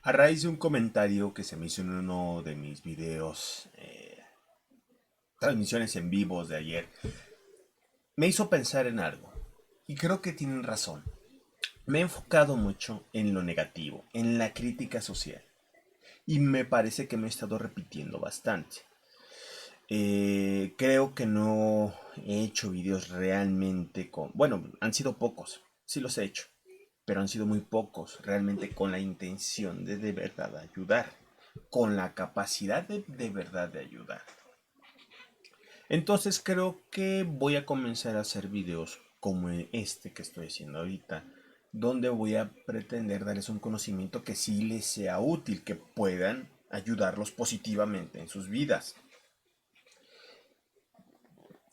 A raíz de un comentario que se me hizo en uno de mis videos, transmisiones en vivos de ayer, me hizo pensar en algo. Y creo que tienen razón. Me he enfocado mucho en lo negativo, en la crítica social. Y me parece que me he estado repitiendo bastante. Creo que no he hecho videos realmente con... Bueno, han sido pocos, sí los he hecho, pero han sido muy pocos realmente con la intención de verdad ayudar, con la capacidad de verdad de ayudar. Entonces creo que voy a comenzar a hacer videos como este que estoy haciendo ahorita, donde voy a pretender darles un conocimiento que sí les sea útil, que puedan ayudarlos positivamente en sus vidas.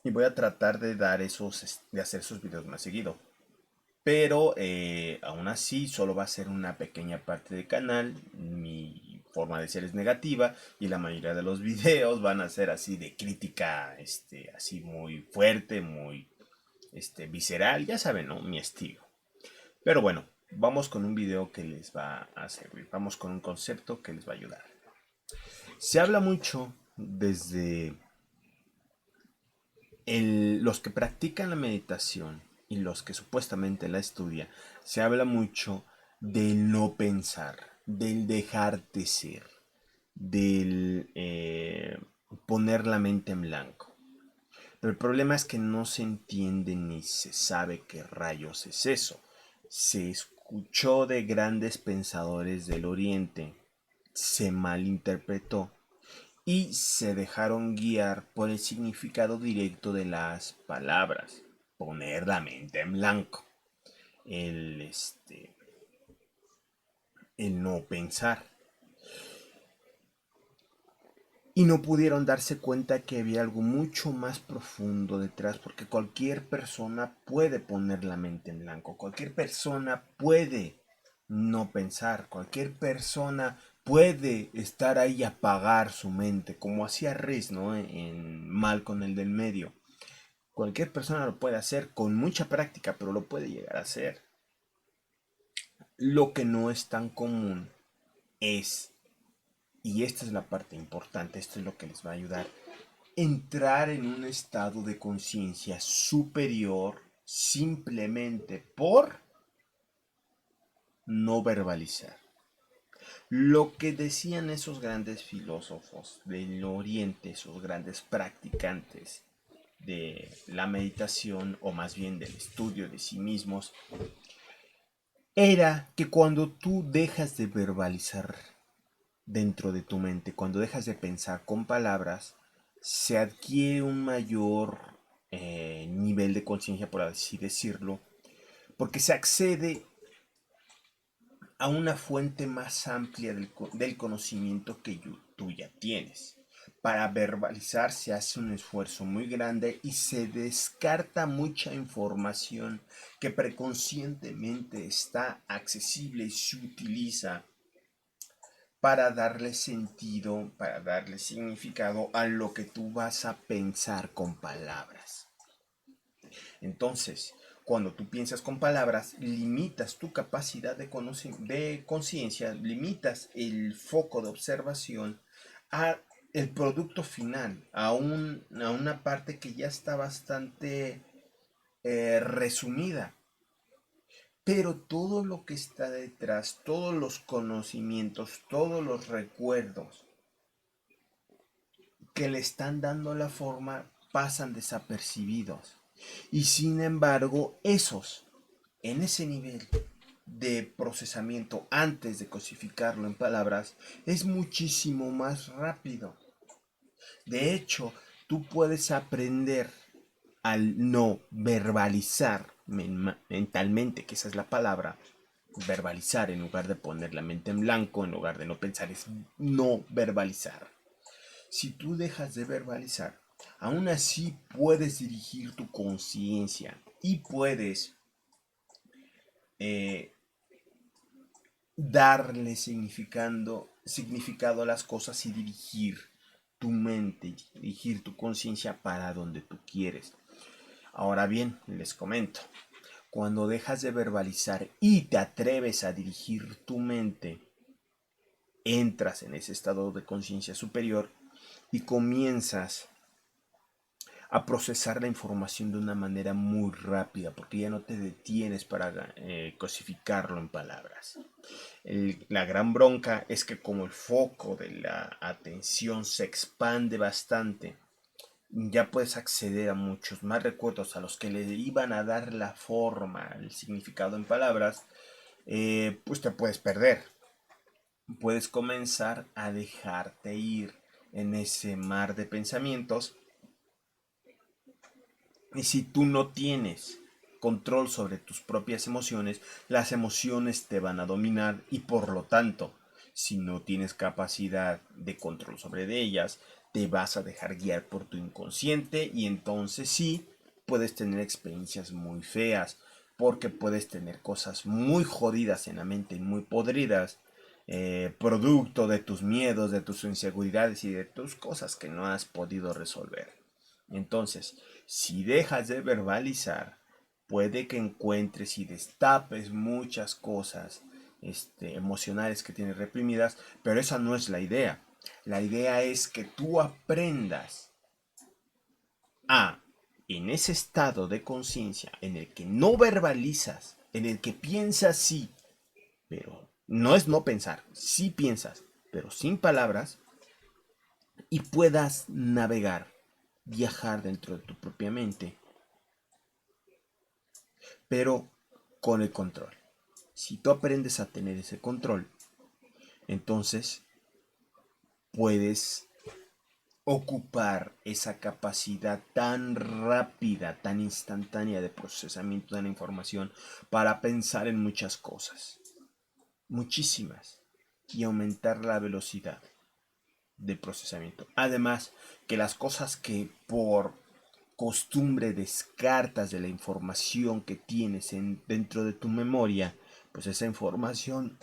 Y voy a tratar de dar de hacer esos videos más seguido. Pero aún así solo va a ser una pequeña parte del canal. Mi forma de ser es negativa y la mayoría de los videos van a ser así de crítica, así muy fuerte, muy visceral. Ya saben, ¿no? Mi estilo. Pero bueno, vamos con un video que les va a servir. Vamos con un concepto que les va a ayudar. Se habla mucho desde los que practican la meditación y los que supuestamente la estudian, se habla mucho del no pensar, del dejar de ser, del poner la mente en blanco. Pero el problema es que no se entiende ni se sabe qué rayos es eso. Se escuchó de grandes pensadores del Oriente, se malinterpretó y se dejaron guiar por el significado directo de las palabras. Poner la mente en blanco. El, este, el no pensar. Y no pudieron darse cuenta que había algo mucho más profundo detrás, porque cualquier persona puede poner la mente en blanco, cualquier persona puede no pensar, cualquier persona puede estar ahí y apagar su mente, como hacía Riz, ¿no? En Malcolm el del medio. Cualquier persona lo puede hacer con mucha práctica, pero lo puede llegar a hacer. Lo que no es tan común es, y esta es la parte importante, esto es lo que les va a ayudar, entrar en un estado de conciencia superior simplemente por no verbalizar. Lo que decían esos grandes filósofos del Oriente, esos grandes practicantes de la meditación o más bien del estudio de sí mismos, era que cuando tú dejas de verbalizar dentro de tu mente, cuando dejas de pensar con palabras, se adquiere un mayor nivel de conciencia, por así decirlo, porque se accede a una fuente más amplia del conocimiento que tú ya tienes. Para verbalizar se hace un esfuerzo muy grande y se descarta mucha información que preconscientemente está accesible y se utiliza para darle sentido, para darle significado a lo que tú vas a pensar con palabras. Entonces, cuando tú piensas con palabras, limitas tu capacidad de conciencia, limitas el foco de observación a el producto final, a una parte que ya está bastante resumida. Pero todo lo que está detrás, todos los conocimientos, todos los recuerdos que le están dando la forma pasan desapercibidos. Y sin embargo, en ese nivel de procesamiento antes de cosificarlo en palabras, es muchísimo más rápido. De hecho, tú puedes aprender al no verbalizar mentalmente, que esa es la palabra, verbalizar en lugar de poner la mente en blanco, en lugar de no pensar, es no verbalizar. Si tú dejas de verbalizar, aún así puedes dirigir tu conciencia y puedes eh, darle significado a las cosas y dirigir tu mente, dirigir tu conciencia para donde tú quieres. Ahora bien, les comento, cuando dejas de verbalizar y te atreves a dirigir tu mente, entras en ese estado de conciencia superior y comienzas a procesar la información de una manera muy rápida, porque ya no te detienes para cosificarlo en palabras. La gran bronca es que como el foco de la atención se expande bastante, ya puedes acceder a muchos más recuerdos a los que le iban a dar la forma, el significado en palabras, pues te puedes perder. Puedes comenzar a dejarte ir en ese mar de pensamientos. Y si tú no tienes control sobre tus propias emociones, las emociones te van a dominar y por lo tanto, si no tienes capacidad de control sobre ellas, te vas a dejar guiar por tu inconsciente y entonces sí puedes tener experiencias muy feas porque puedes tener cosas muy jodidas en la mente y muy podridas, producto de tus miedos, de tus inseguridades y de tus cosas que no has podido resolver. Entonces, si dejas de verbalizar, puede que encuentres y destapes muchas cosas emocionales que tienes reprimidas, pero esa no es la idea. La idea es que tú aprendas a, en ese estado de conciencia en el que no verbalizas, en el que piensas sí, pero no es no pensar, sí piensas, pero sin palabras, y puedas navegar, viajar dentro de tu propia mente, pero con el control. Si tú aprendes a tener ese control, entonces puedes ocupar esa capacidad tan rápida, tan instantánea de procesamiento de la información para pensar en muchas cosas, muchísimas, y aumentar la velocidad de procesamiento. Además, que las cosas que por costumbre descartas de la información que tienes dentro de tu memoria, pues esa información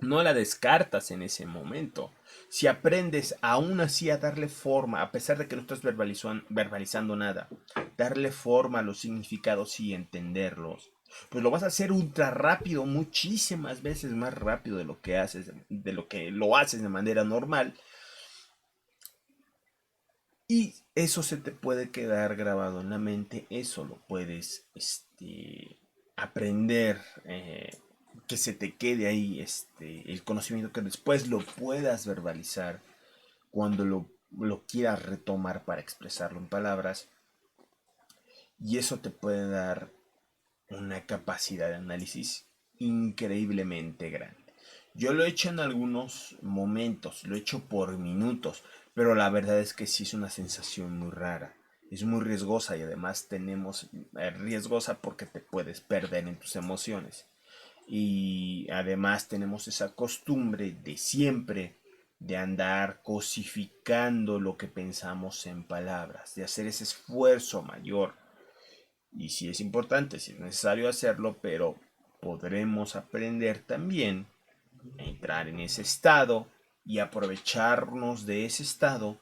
no la descartas en ese momento. Si aprendes aún así a darle forma, a pesar de que no estás verbalizando nada, darle forma a los significados y entenderlos, pues lo vas a hacer ultra rápido, muchísimas veces más rápido de lo que haces, de lo que lo haces de manera normal. Y eso se te puede quedar grabado en la mente, eso lo puedes aprender, que se te quede ahí el conocimiento, que después lo puedas verbalizar cuando lo quieras retomar para expresarlo en palabras. Y eso te puede dar una capacidad de análisis increíblemente grande. Yo lo he hecho en algunos momentos, lo he hecho por minutos, pero la verdad es que sí es una sensación muy rara. Es muy riesgosa y además tenemos riesgosa porque te puedes perder en tus emociones. Y además tenemos esa costumbre de siempre de andar cosificando lo que pensamos en palabras, de hacer ese esfuerzo mayor. Y sí es importante, sí es necesario hacerlo, pero podremos aprender también a entrar en ese estado y aprovecharnos de ese estado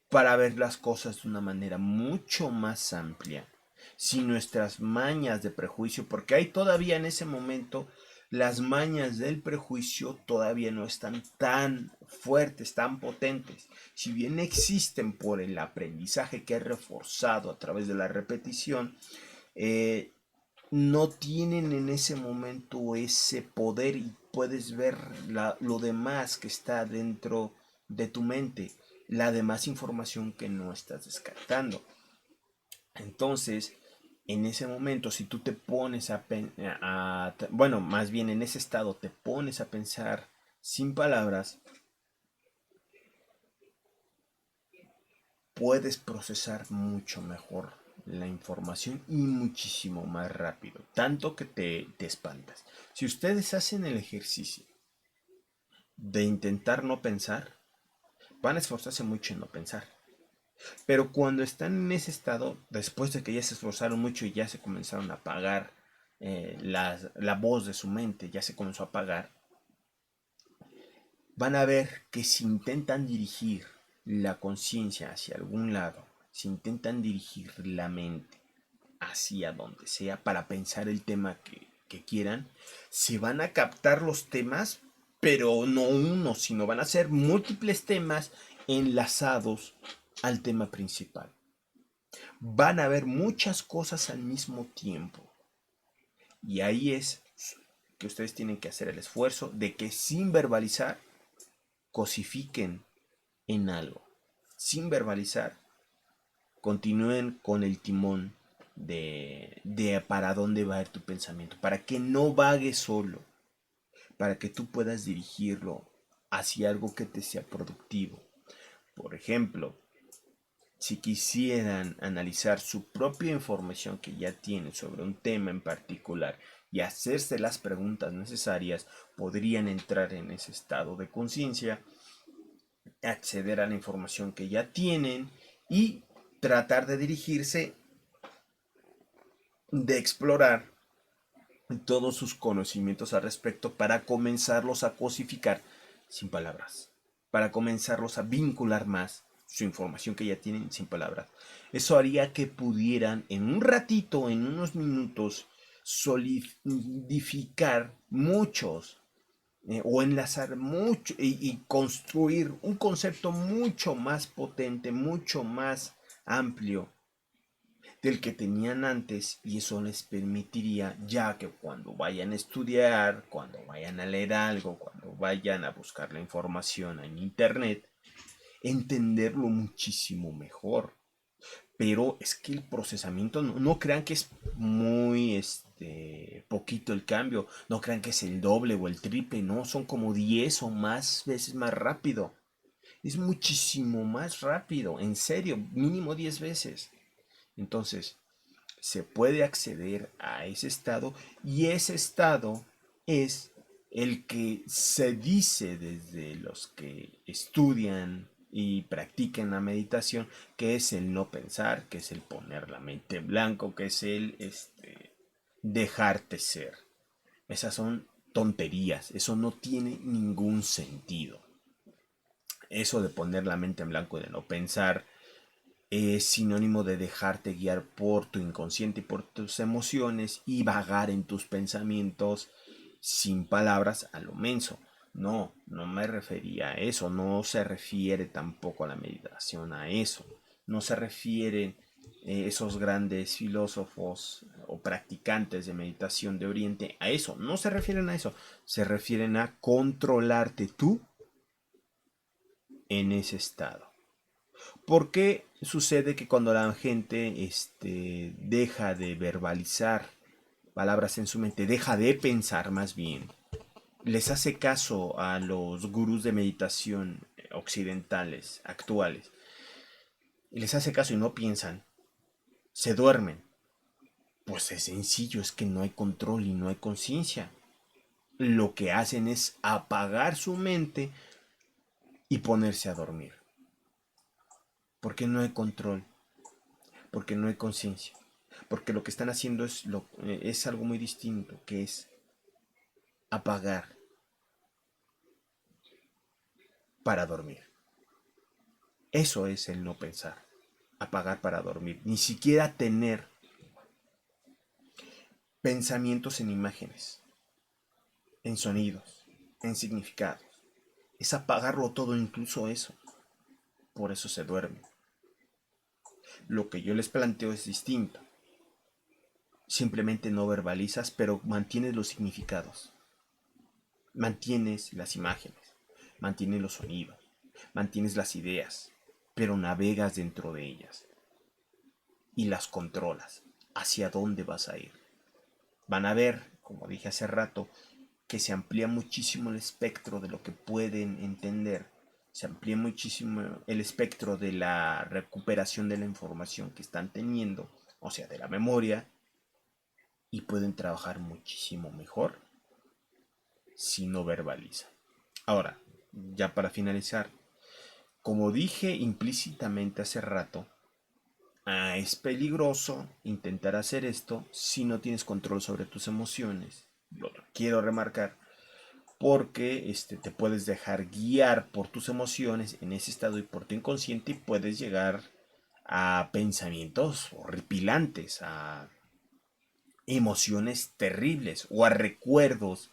para ver las cosas de una manera mucho más amplia, sin nuestras mañas de prejuicio, porque hay todavía en ese momento las mañas del prejuicio todavía no están tan fuertes, tan potentes. Si bien existen por el aprendizaje que he reforzado a través de la repetición, eh, no tienen en ese momento ese poder y puedes ver lo demás que está dentro de tu mente, la demás información que no estás descartando. Entonces, en ese momento, si tú te pones bueno, más bien en ese estado te pones a pensar sin palabras, puedes procesar mucho mejor la información y muchísimo más rápido, tanto que te espantas. Si ustedes hacen el ejercicio de intentar no pensar, van a esforzarse mucho en no pensar. Pero cuando están en ese estado, después de que ya se esforzaron mucho y ya se comenzaron a apagar, la voz de su mente ya se comenzó a apagar, van a ver que si intentan dirigir la conciencia hacia algún lado, si intentan dirigir la mente hacia donde sea para pensar el tema que quieran, se van a captar los temas, pero no uno, sino van a ser múltiples temas enlazados al tema principal. Van a haber muchas cosas al mismo tiempo. Y ahí es que ustedes tienen que hacer el esfuerzo de que sin verbalizar cosifiquen en algo. Sin verbalizar continúen con el timón de para dónde va a ir tu pensamiento. Para que no vague solo. Para que tú puedas dirigirlo hacia algo que te sea productivo. Por ejemplo, si quisieran analizar su propia información que ya tienen sobre un tema en particular y hacerse las preguntas necesarias, podrían entrar en ese estado de conciencia, acceder a la información que ya tienen y tratar de dirigirse, de explorar todos sus conocimientos al respecto para comenzarlos a cosificar sin palabras, para comenzarlos a vincular más su información que ya tienen sin palabras. Eso haría que pudieran en un ratito, en unos minutos, solidificar muchos o enlazar mucho y construir un concepto mucho más potente, mucho más amplio del que tenían antes, y eso les permitiría ya que cuando vayan a estudiar, cuando vayan a leer algo, cuando vayan a buscar la información en internet, entenderlo muchísimo mejor. Pero es que el procesamiento, no crean que es muy poquito el cambio, no crean que es el doble o el triple, no, son como 10 o más veces más rápido. Es muchísimo más rápido, en serio, mínimo 10 veces. Entonces, se puede acceder a ese estado, y ese estado es el que se dice desde los que estudian y practican la meditación, que es el no pensar, que es el poner la mente en blanco, que es el dejarte ser. Esas son tonterías, eso no tiene ningún sentido. Eso de poner la mente en blanco y de no pensar es sinónimo de dejarte guiar por tu inconsciente y por tus emociones y vagar en tus pensamientos sin palabras a lo menso. No, no me refería a eso, no se refiere tampoco a la meditación a eso, no se refieren esos grandes filósofos o practicantes de meditación de Oriente a eso, no se refieren a eso, se refieren a controlarte tú en ese estado. ¿Por qué sucede que cuando la gente deja de verbalizar palabras en su mente, deja de pensar más bien, les hace caso a los gurús de meditación occidentales actuales, y les hace caso y no piensan, se duermen? Pues es sencillo, es que no hay control y no hay conciencia. Lo que hacen es apagar su mente y ponerse a dormir. Porque no hay control, porque no hay conciencia. Porque lo que están haciendo es algo muy distinto, que es apagar para dormir. Eso es el no pensar, apagar para dormir. Ni siquiera tener pensamientos en imágenes, en sonidos, en significados. Es apagarlo todo, incluso eso. Por eso se duerme. Lo que yo les planteo es distinto. Simplemente no verbalizas, pero mantienes los significados. Mantienes las imágenes, mantienes los sonidos, mantienes las ideas, pero navegas dentro de ellas y las controlas. ¿Hacia dónde vas a ir? Van a ver, como dije hace rato, que se amplía muchísimo el espectro de lo que pueden entender. Se amplía muchísimo el espectro de la recuperación de la información que están teniendo, o sea, de la memoria, y pueden trabajar muchísimo mejor si no verbalizan. Ahora, ya para finalizar, como dije implícitamente hace rato, es peligroso intentar hacer esto si no tienes control sobre tus emociones. Lo quiero remarcar porque te puedes dejar guiar por tus emociones en ese estado y por tu inconsciente, y puedes llegar a pensamientos horripilantes, a emociones terribles o a recuerdos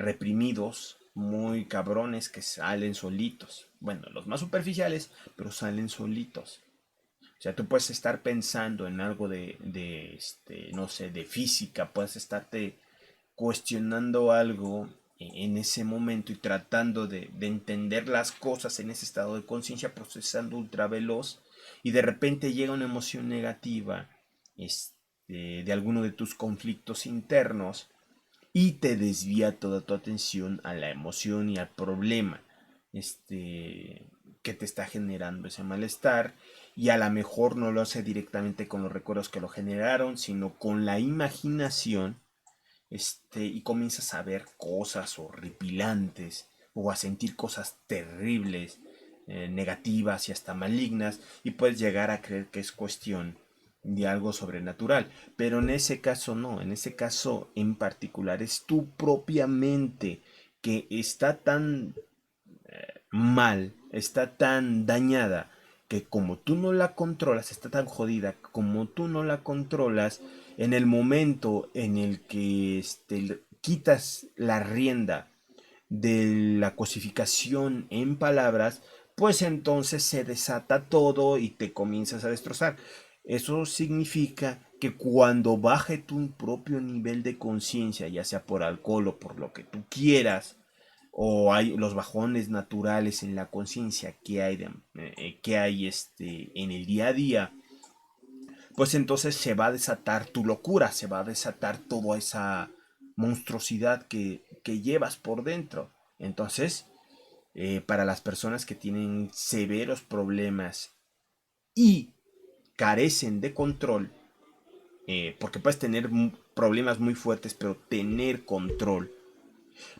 reprimidos, muy cabrones que salen solitos. Bueno, los más superficiales, pero salen solitos. O sea, tú puedes estar pensando en algo no sé, de física, puedes estarte cuestionando algo en ese momento y tratando de entender las cosas en ese estado de conciencia, procesando ultra veloz, y de repente llega una emoción negativa de alguno de tus conflictos internos y te desvía toda tu atención a la emoción y al problema que te está generando ese malestar, y a lo mejor no lo hace directamente con los recuerdos que lo generaron, sino con la imaginación, y comienzas a ver cosas horripilantes o a sentir cosas terribles, negativas y hasta malignas, y puedes llegar a creer que es cuestión de algo sobrenatural, pero en ese caso no, en ese caso en particular es tu propia mente que está tan mal, está tan dañada, que como tú no la controlas, está tan jodida, como tú no la controlas, en el momento en el que quitas la rienda de la cosificación en palabras, pues entonces se desata todo y te comienzas a destrozar. Eso significa que cuando baje tu propio nivel de conciencia, ya sea por alcohol o por lo que tú quieras, o hay los bajones naturales en la conciencia que hay en el día a día, pues entonces se va a desatar tu locura, se va a desatar toda esa monstruosidad que llevas por dentro. Entonces, para las personas que tienen severos problemas y carecen de control, porque puedes tener problemas muy fuertes, pero tener control.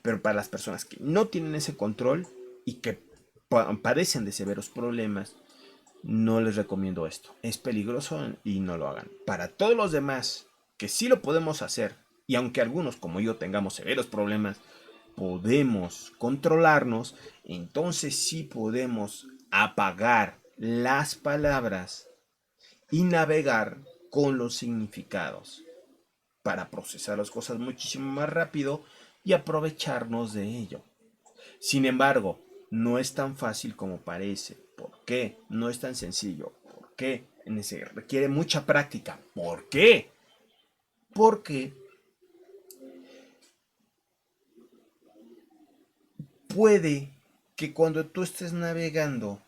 Pero para las personas que no tienen ese control y que padecen de severos problemas, no les recomiendo esto. Es peligroso y no lo hagan. Para todos los demás, que sí lo podemos hacer, y aunque algunos como yo tengamos severos problemas, podemos controlarnos, entonces sí podemos apagar las palabras y navegar con los significados para procesar las cosas muchísimo más rápido y aprovecharnos de ello. Sin embargo, no es tan fácil como parece. ¿Por qué? No es tan sencillo. ¿Por qué? Requiere mucha práctica. ¿Por qué? Porque puede que cuando tú estés navegando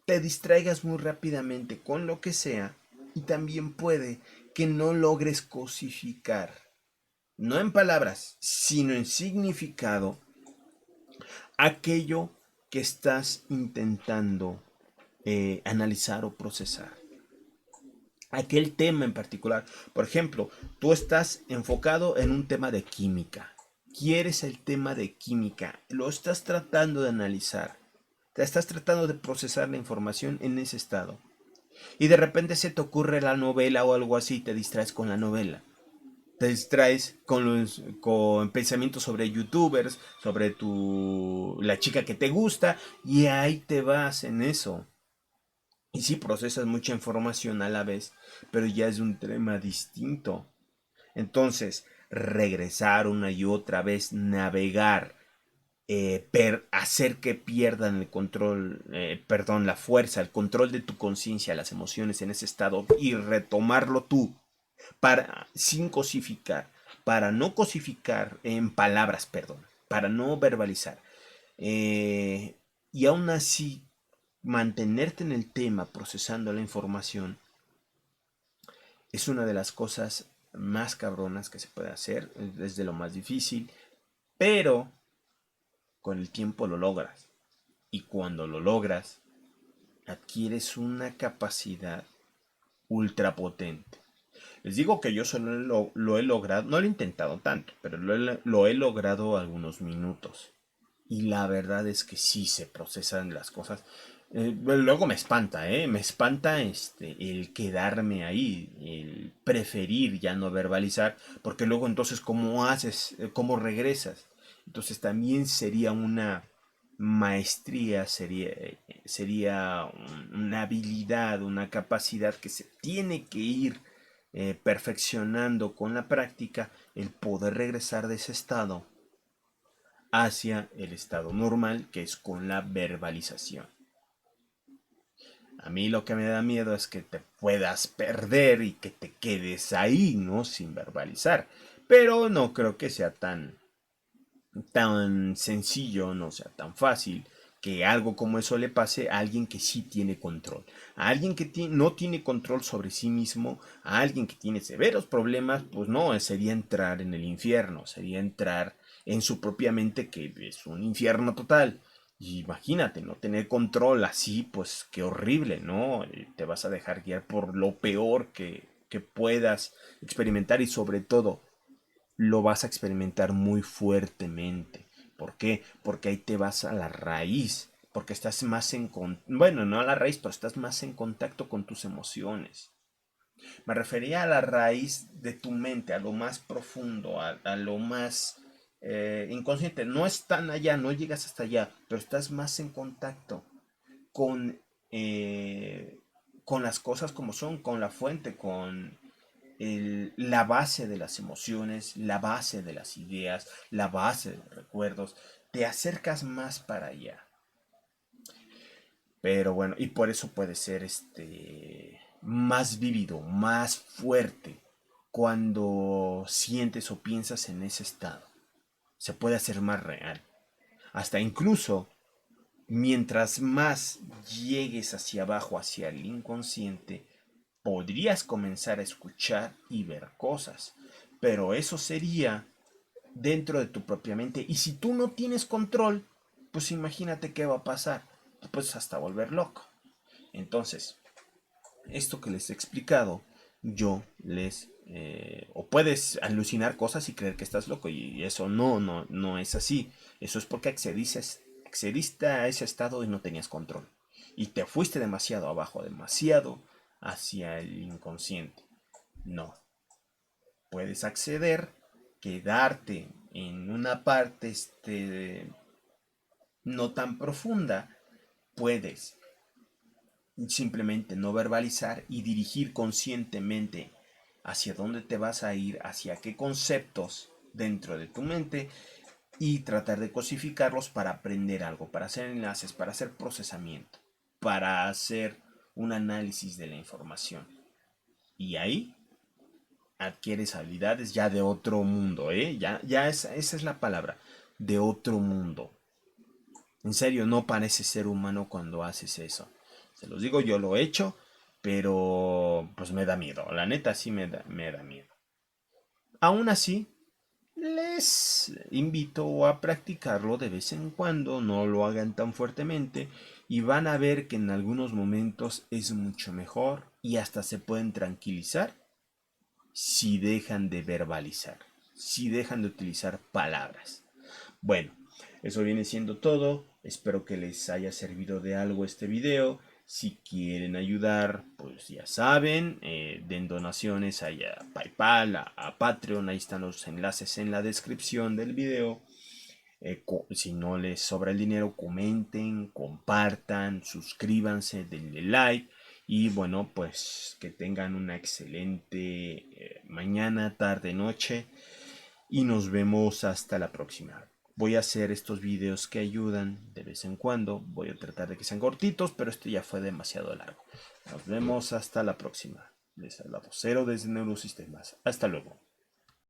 te distraigas muy rápidamente con lo que sea, y también puede que no logres cosificar, no en palabras, sino en significado, aquello que estás intentando analizar o procesar. Aquel tema en particular. Por ejemplo, tú estás enfocado en un tema de química. Quieres el tema de química. Lo estás tratando de analizar. Te estás tratando de procesar la información en ese estado. Y de repente se te ocurre la novela o algo así y te distraes con la novela. Te distraes con pensamientos sobre youtubers, sobre la chica que te gusta, y ahí te vas en eso. Y sí procesas mucha información a la vez, pero ya es un tema distinto. Entonces, regresar una y otra vez, navegar, hacer que pierdan el control, perdón, la fuerza, el control de tu conciencia, las emociones en ese estado, y retomarlo tú sin cosificar, para no cosificar en palabras, perdón, para no verbalizar. Eh, y aún así, mantenerte en el tema, procesando la información, es una de las cosas más cabronas que se puede hacer, es de lo más difícil, pero con el tiempo lo logras. Y cuando lo logras, adquieres una capacidad ultra potente. Les digo que yo solo lo he logrado, no lo he intentado tanto, pero lo he logrado algunos minutos. Y la verdad es que sí se procesan las cosas. Luego me espanta, ¿eh? Me espanta el quedarme ahí, el preferir ya no verbalizar, porque luego entonces, ¿cómo haces? ¿Cómo regresas? Entonces también sería una maestría, sería una habilidad, una capacidad que se tiene que ir perfeccionando con la práctica el poder regresar de ese estado hacia el estado normal, que es con la verbalización. A mí lo que me da miedo es que te puedas perder y que te quedes ahí, ¿no? Sin verbalizar. Pero no creo que sea tan sencillo, no sea tan fácil que algo como eso le pase a alguien que sí tiene control. A alguien que no tiene control sobre sí mismo, a alguien que tiene severos problemas, pues no, sería entrar en el infierno, sería entrar en su propia mente, que es un infierno total. Y imagínate, no tener control así, pues qué horrible, ¿no? Te vas a dejar guiar por lo peor que puedas experimentar, y sobre todo lo vas a experimentar muy fuertemente. ¿Por qué? Porque ahí te vas a la raíz, porque estás más bueno, no a la raíz, pero estás más en contacto con tus emociones. Me refería a la raíz de tu mente, a lo más profundo, a lo más inconsciente. No es tan allá, no llegas hasta allá, pero estás más en contacto con, eh, con las cosas como son, con la fuente, con la base de las emociones, la base de las ideas, la base de los recuerdos. Te acercas más para allá. Pero bueno, y por eso puede ser más vívido, más fuerte cuando sientes o piensas en ese estado. Se puede hacer más real. Hasta incluso mientras más llegues hacia abajo, hacia el inconsciente, podrías comenzar a escuchar y ver cosas. Pero eso sería dentro de tu propia mente. Y si tú no tienes control, pues imagínate qué va a pasar. Pues hasta volver loco. Entonces, esto que les he explicado, yo les... o puedes alucinar cosas y creer que estás loco, y eso no es así. Eso es porque accediste a ese estado y no tenías control. Y te fuiste demasiado abajo, demasiado hacia el inconsciente. No. Puedes acceder, quedarte en una parte no tan profunda. Puedes simplemente no verbalizar y dirigir conscientemente hacia dónde te vas a ir, hacia qué conceptos dentro de tu mente, y tratar de cosificarlos para aprender algo, para hacer enlaces, para hacer procesamiento, para hacer un análisis de la información. Y ahí adquieres habilidades ya de otro mundo, ¿eh? Ya esa es la palabra, de otro mundo. En serio, no pareces ser humano cuando haces eso. Se los digo, yo lo he hecho, pero pues me da miedo. La neta sí me da miedo. Aún así, les invito a practicarlo de vez en cuando, no lo hagan tan fuertemente, y van a ver que en algunos momentos es mucho mejor y hasta se pueden tranquilizar si dejan de verbalizar, si dejan de utilizar palabras. Bueno, eso viene siendo todo. Espero que les haya servido de algo este video. Si quieren ayudar, pues ya saben, den donaciones a PayPal, a Patreon, ahí están los enlaces en la descripción del video. Si no les sobra el dinero, comenten, compartan, suscríbanse, denle like. Y bueno, pues que tengan una excelente mañana, tarde, noche. Y nos vemos hasta la próxima. Voy a hacer estos videos que ayudan de vez en cuando. Voy a tratar de que sean cortitos, pero este ya fue demasiado largo. Nos vemos hasta la próxima. Les habla Vocero desde Neurosistemas. Hasta luego.